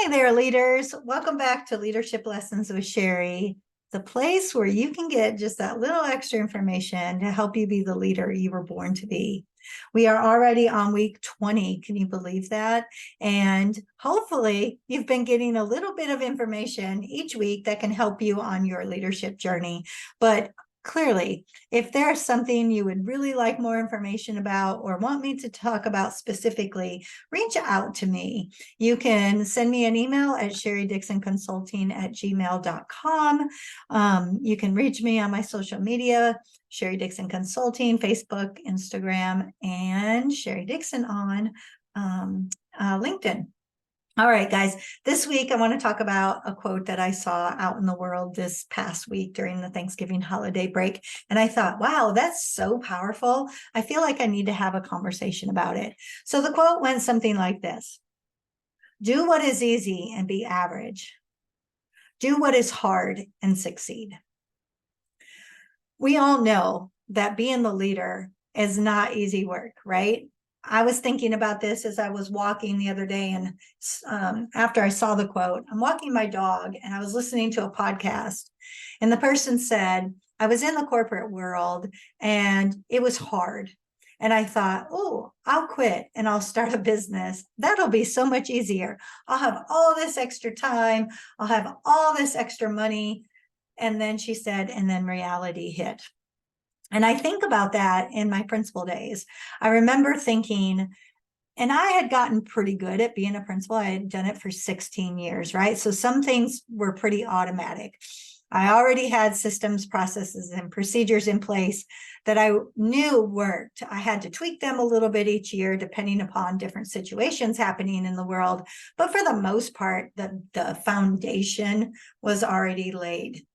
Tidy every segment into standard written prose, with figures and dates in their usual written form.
Hey there, leaders. Welcome back to Leadership Lessons with Cheri, the place where you can get just that little extra information to help you be the leader you were born to be. We are already on week 20. Can you believe that? And hopefully you've been getting a little bit of information each week that can help you on your leadership journey. But clearly, if there's something you would really like more information about or want me to talk about specifically, reach out to me. You can send me an email at sherrydixonconsulting@gmail.com. You can reach me on my social media, Cheri Dixon Consulting, Facebook, Instagram, and Cheri Dixon on LinkedIn. All right, guys, this week I want to talk about a quote that I saw out in the world this past week during the Thanksgiving holiday break. And I thought, wow, that's so powerful. I feel like I need to have a conversation about it. So the quote went something like this: do what is easy and be average. Do what is hard and succeed. We all know that being the leader is not easy work, right? I was thinking about this as I was walking the other day, and after I saw the quote, I'm walking my dog and I was listening to a podcast, and the person said, I was in the corporate world and it was hard. And I thought, oh, I'll quit and I'll start a business. That'll be so much easier. I'll have all this extra time. I'll have all this extra money. And then she said, and then reality hit. And I think about that in my principal days. I remember thinking, and I had gotten pretty good at being a principal. I had done it for 16 years, right? So some things were pretty automatic. I already had systems, processes, and procedures in place that I knew worked. I had to tweak them a little bit each year, depending upon different situations happening in the world. But for the most part, the foundation was already laid.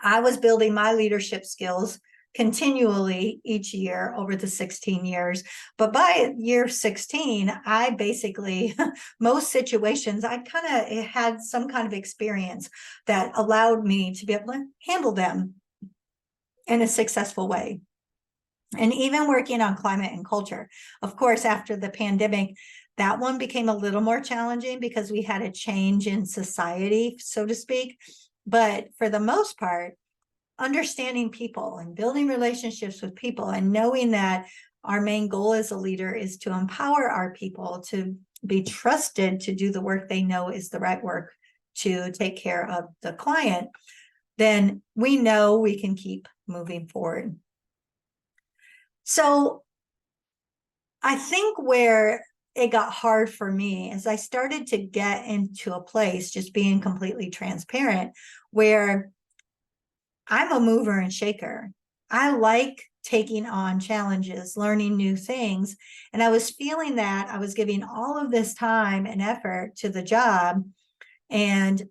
I was building my leadership skills continually each year over the 16 years. But by year 16, I basically, most situations, I kind of had some kind of experience that allowed me to be able to handle them in a successful way. And even working on climate and culture, of course, after the pandemic, that one became a little more challenging because we had a change in society, so to speak. But for the most part, understanding people and building relationships with people and knowing that our main goal as a leader is to empower our people to be trusted to do the work they know is the right work to take care of the client, then we know we can keep moving forward. So I think where it got hard for me is I started to get into a place, just being completely transparent, where I'm a mover and shaker. I like taking on challenges, learning new things. And I was feeling that I was giving all of this time and effort to the job, and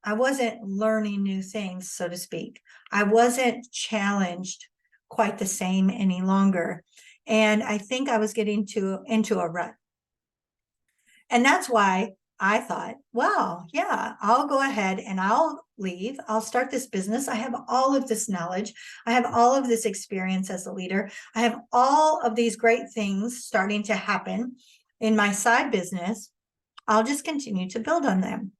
I wasn't learning new things, so to speak. I wasn't challenged quite the same any longer. And I think I was getting into a rut. And that's why I thought, well, yeah, I'll go ahead and I'll leave. I'll start this business. I have all of this knowledge. I have all of this experience as a leader. I have all of these great things starting to happen in my side business. I'll just continue to build on them.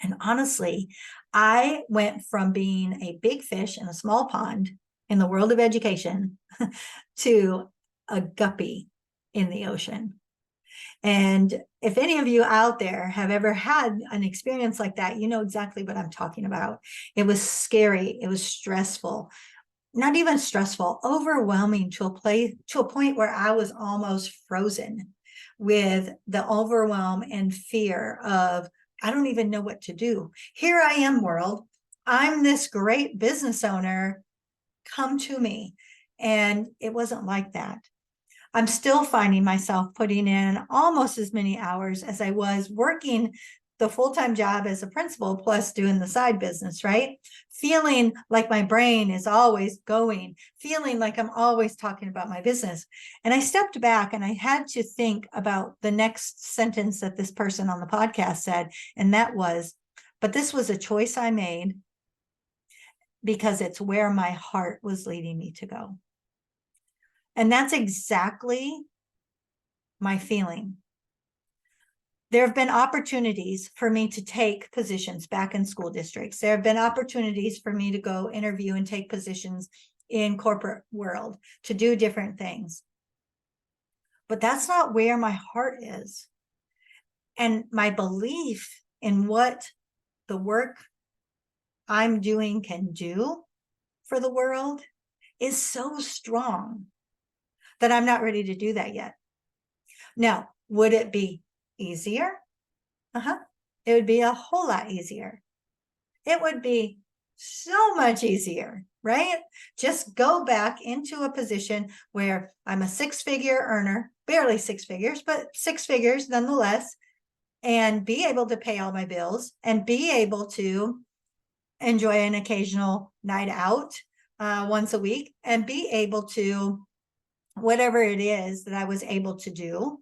And honestly, I went from being a big fish in a small pond in the world of education to a guppy in the ocean. And if any of you out there have ever had an experience like that, you know exactly what I'm talking about. It was scary. It was stressful, not even stressful, overwhelming to a point where I was almost frozen with the overwhelm and fear of, I don't even know what to do. Here I am, world. I'm this great business owner. Come to me. And it wasn't like that. I'm still finding myself putting in almost as many hours as I was working the full-time job as a principal plus doing the side business, right? Feeling like my brain is always going, feeling like I'm always talking about my business. And I stepped back and I had to think about the next sentence that this person on the podcast said, and that was, but this was a choice I made because it's where my heart was leading me to go. And that's exactly my feeling. There have been opportunities for me to take positions back in school districts. There have been opportunities for me to go interview and take positions in corporate world, to do different things. But that's not where my heart is. And my belief in what the work I'm doing can do for the world is so strong that I'm not ready to do that yet. Now, would it be easier? It would be a whole lot easier. It would be so much easier, right? Just go back into a position where I'm a six-figure earner, barely six figures, but six figures nonetheless, and be able to pay all my bills and be able to enjoy an occasional night out once a week and be able to whatever it is that I was able to do.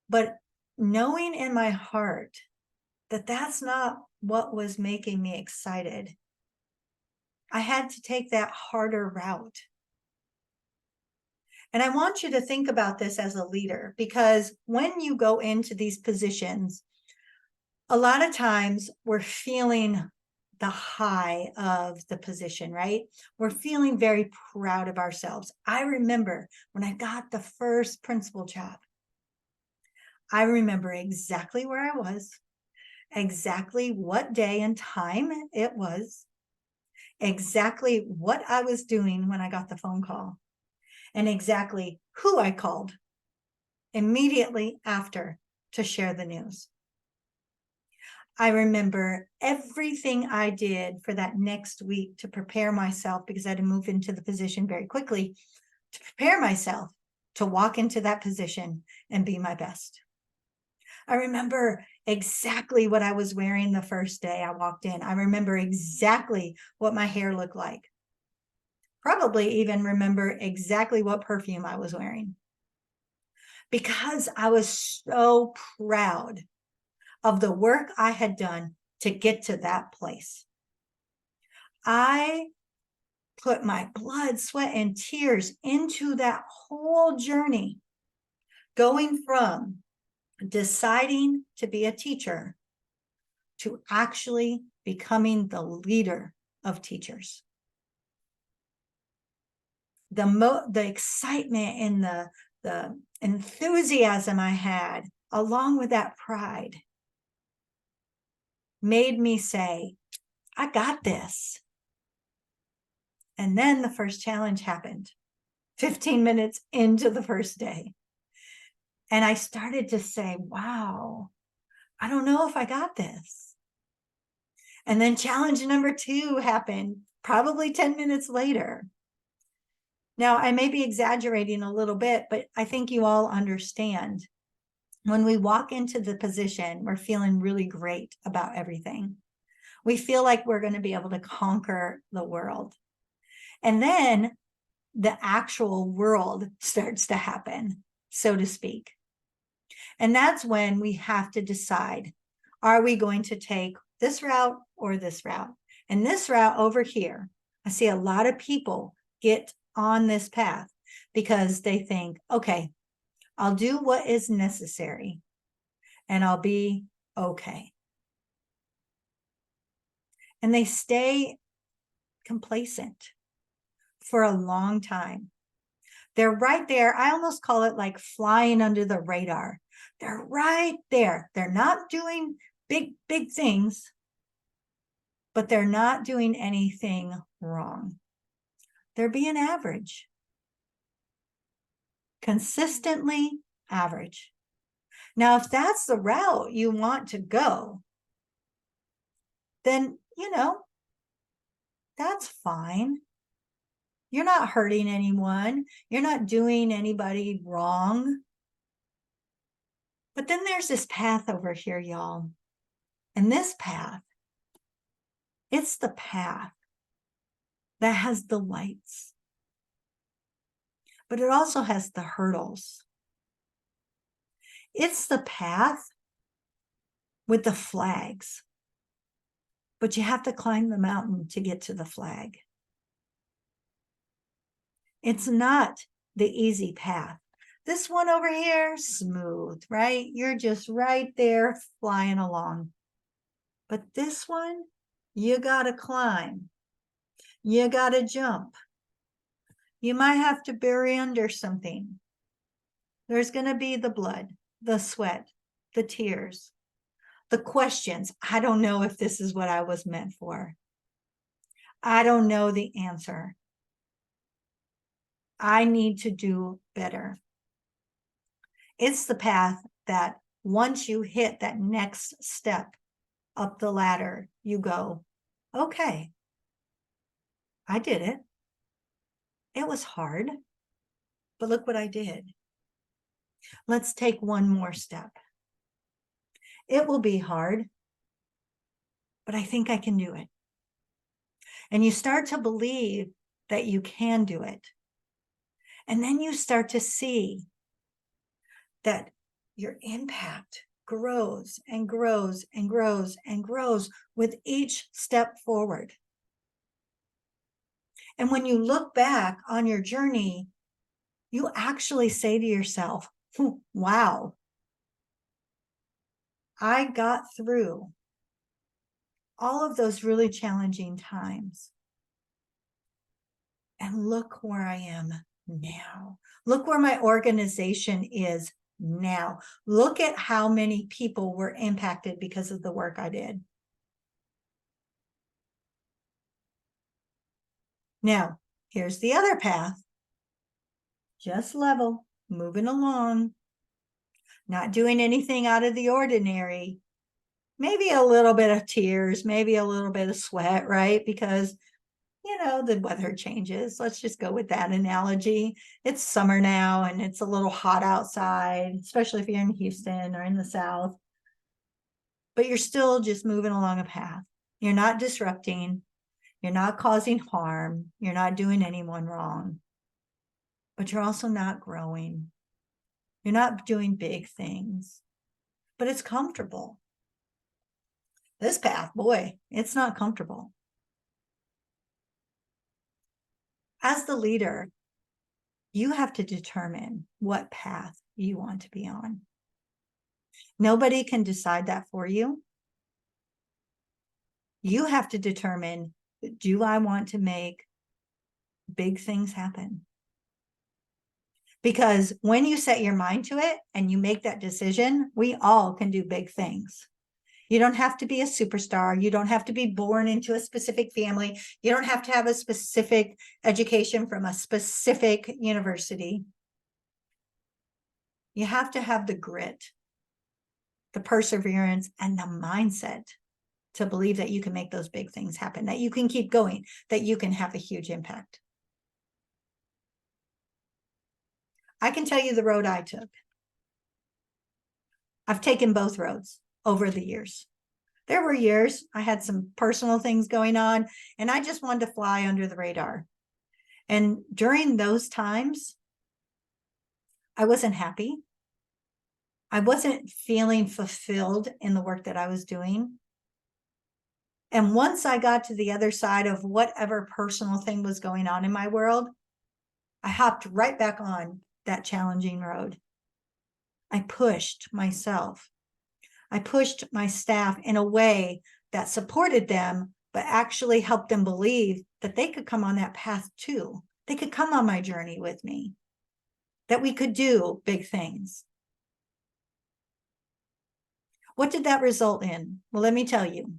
But knowing in my heart that that's not what was making me excited, I had to take that harder route. And I want you to think about this as a leader, because when you go into these positions, a lot of times we're feeling the high of the position, right? We're feeling very proud of ourselves. I remember when I got the first principal job, I remember exactly where I was, exactly what day and time it was, exactly what I was doing when I got the phone call, and exactly who I called immediately after to share the news. I remember everything I did for that next week to prepare myself, because I had to move into the position very quickly, to prepare myself to walk into that position and be my best. I remember exactly what I was wearing the first day I walked in. I remember exactly what my hair looked like. Probably even remember exactly what perfume I was wearing, because I was so proud of the work I had done to get to that place. I put my blood, sweat, and tears into that whole journey, going from deciding to be a teacher to actually becoming the leader of teachers. The excitement and the enthusiasm I had, along with that pride, made me say, I got this. And then the first challenge happened 15 minutes into the first day. And I started to say, wow, I don't know if I got this. And then challenge number 2 happened probably 10 minutes later. Now, I may be exaggerating a little bit, but I think you all understand. When we walk into the position, we're feeling really great about everything. We feel like we're going to be able to conquer the world. And then the actual world starts to happen, so to speak. And that's when we have to decide, are we going to take this route or this route? And this route over here, I see a lot of people get on this path because they think, okay, I'll do what is necessary and I'll be okay. And they stay complacent for a long time. They're right there. I almost call it like flying under the radar. They're right there. They're not doing big things, but they're not doing anything wrong. They're being average. Consistently average. Now, if that's the route you want to go, then, that's fine. You're not hurting anyone. You're not doing anybody wrong. But then there's this path over here, y'all. And this path, it's the path that has the lights, but it also has the hurdles. It's the path with the flags, but you have to climb the mountain to get to the flag. It's not the easy path. This one over here, smooth, right? You're just right there flying along. But this one, you got to climb. You got to jump. You might have to bury under something. There's going to be the blood, the sweat, the tears, the questions. I don't know if this is what I was meant for. I don't know the answer. I need to do better. It's the path that once you hit that next step up the ladder, you go, okay, I did it. It was hard, but look what I did. Let's take one more step. It will be hard, but I think I can do it. And you start to believe that you can do it. And then you start to see that your impact grows and grows and grows and grows with each step forward. And when you look back on your journey, you actually say to yourself, wow, I got through all of those really challenging times. And look where I am now. Look where my organization is now. Look at how many people were impacted because of the work I did. Now, here's the other path. Just level, moving along, not doing anything out of the ordinary. Maybe a little bit of tears, maybe a little bit of sweat, right? Because, the weather changes. Let's just go with that analogy. It's summer now and it's a little hot outside, especially if you're in Houston or in the South. But you're still just moving along a path. You're not disrupting. You're not causing harm. You're not doing anyone wrong. But you're also not growing. You're not doing big things. But it's comfortable. This path, boy, it's not comfortable. As the leader, you have to determine what path you want to be on. Nobody can decide that for you. You have to determine, do I want to make big things happen? Because when you set your mind to it and you make that decision, we all can do big things. You don't have to be a superstar. You don't have to be born into a specific family. You don't have to have a specific education from a specific university. You have to have the grit, the perseverance, and the mindset to believe that you can make those big things happen, that you can keep going, that you can have a huge impact. I can tell you the road I took. I've taken both roads over the years. There were years I had some personal things going on and I just wanted to fly under the radar. And during those times, I wasn't happy. I wasn't feeling fulfilled in the work that I was doing. And once I got to the other side of whatever personal thing was going on in my world, I hopped right back on that challenging road. I pushed myself. I pushed my staff in a way that supported them, but actually helped them believe that they could come on that path too. They could come on my journey with me, that we could do big things. What did that result in? Well, let me tell you.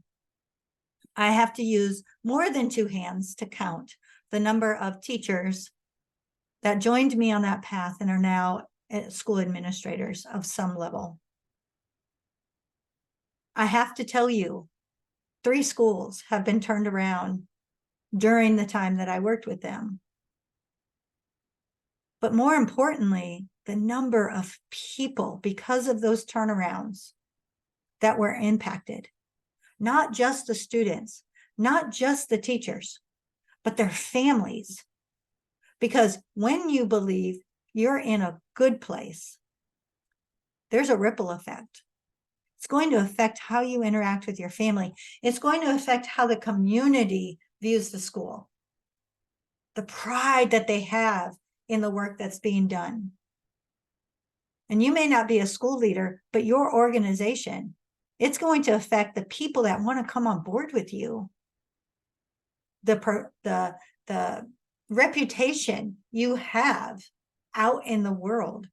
I have to use more than two hands to count the number of teachers that joined me on that path and are now school administrators of some level. I have to tell you, 3 schools have been turned around during the time that I worked with them. But more importantly, the number of people, because of those turnarounds, that were impacted. Not just the students, not just the teachers, but their families. Because when you believe you're in a good place, there's a ripple effect. It's going to affect how you interact with your family. It's going to affect how the community views the school, the pride that they have in the work that's being done. And you may not be a school leader, but your organization, it's going to affect the people that want to come on board with you. The reputation you have out in the world.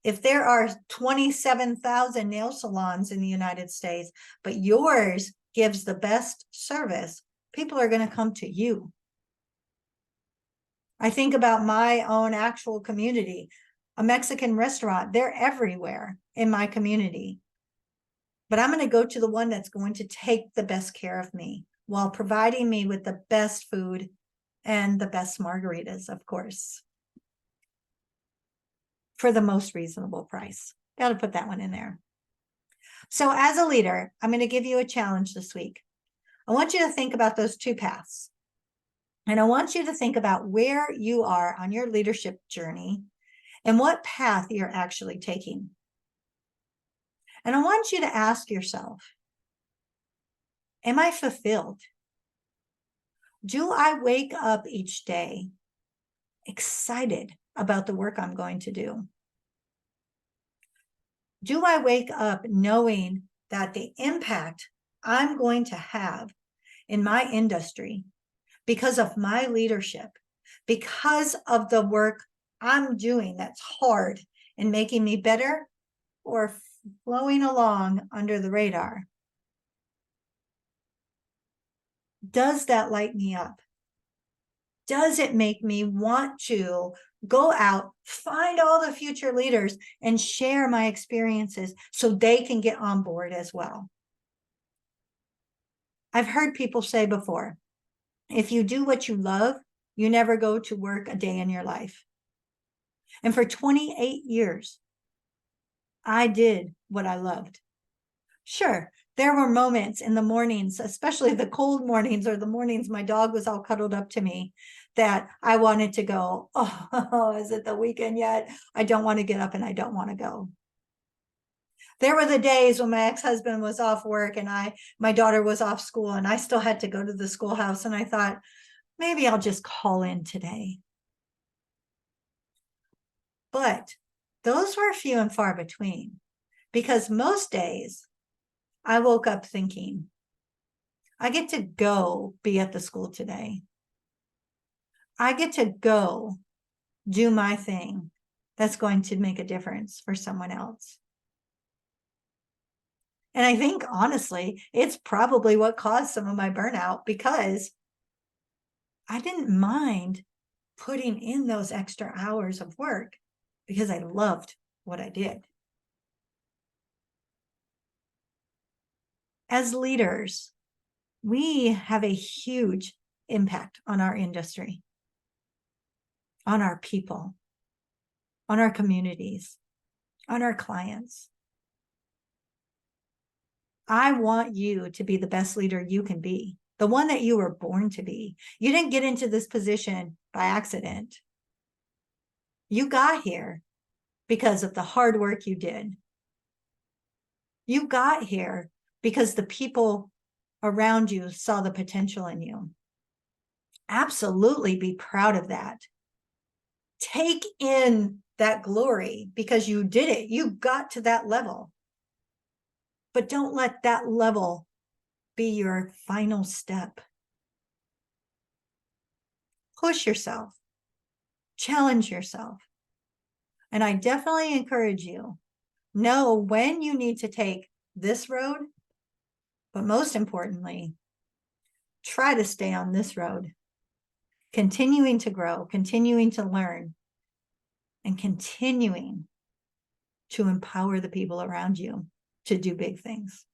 If there are 27,000 nail salons in the United States, but yours gives the best service, people are going to come to you. I think about my own actual community, a Mexican restaurant, they're everywhere in my community. But I'm going to go to the one that's going to take the best care of me while providing me with the best food and the best margaritas, of course, for the most reasonable price. Got to put that one in there. So as a leader, I'm going to give you a challenge this week. I want you to think about those two paths. And I want you to think about where you are on your leadership journey and what path you're actually taking. And I want you to ask yourself, am I fulfilled? Do I wake up each day excited about the work I'm going to do? Do I wake up knowing that the impact I'm going to have in my industry because of my leadership, because of the work I'm doing that's hard and making me better or flowing along under the radar? Does that light me up? Does it make me want to go out, find all the future leaders and share my experiences so they can get on board as well? I've heard people say before, if you do what you love, you never go to work a day in your life. And for 28 years, I did what I loved. Sure, there were moments in the mornings, especially the cold mornings or the mornings my dog was all cuddled up to me, that I wanted to go, oh, is it the weekend yet? I don't want to get up and I don't want to go. There were the days when my ex-husband was off work and my daughter was off school and I still had to go to the schoolhouse, and I thought, maybe I'll just call in today. But those were few and far between, because most days I woke up thinking, I get to go be at the school today. I get to go do my thing that's going to make a difference for someone else. And I think, honestly, it's probably what caused some of my burnout, because I didn't mind putting in those extra hours of work because I loved what I did. As leaders, we have a huge impact on our industry, on our people, on our communities, on our clients. I want you to be the best leader you can be, the one that you were born to be. You didn't get into this position by accident. You got here because of the hard work you did. You got here because the people around you saw the potential in you. Absolutely be proud of that. Take in that glory because you did it. You got to that level. But don't let that level be your final step. Push yourself. Challenge yourself. And I definitely encourage you, know when you need to take this road, but most importantly, try to stay on this road, continuing to grow, continuing to learn, and continuing to empower the people around you to do big things.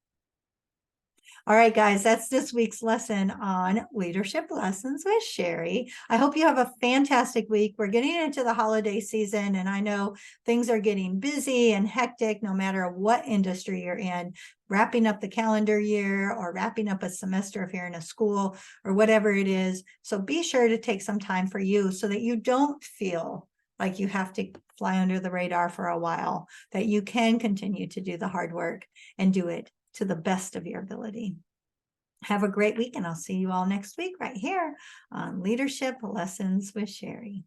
All right, guys, that's this week's lesson on Leadership Lessons with Cheri. I hope you have a fantastic week. We're getting into the holiday season, and I know things are getting busy and hectic no matter what industry you're in, wrapping up the calendar year or wrapping up a semester if you're in a school or whatever it is. So be sure to take some time for you so that you don't feel like you have to fly under the radar for a while, that you can continue to do the hard work and do it to the best of your ability. Have a great week, and I'll see you all next week right here on Leadership Lessons with Cheri.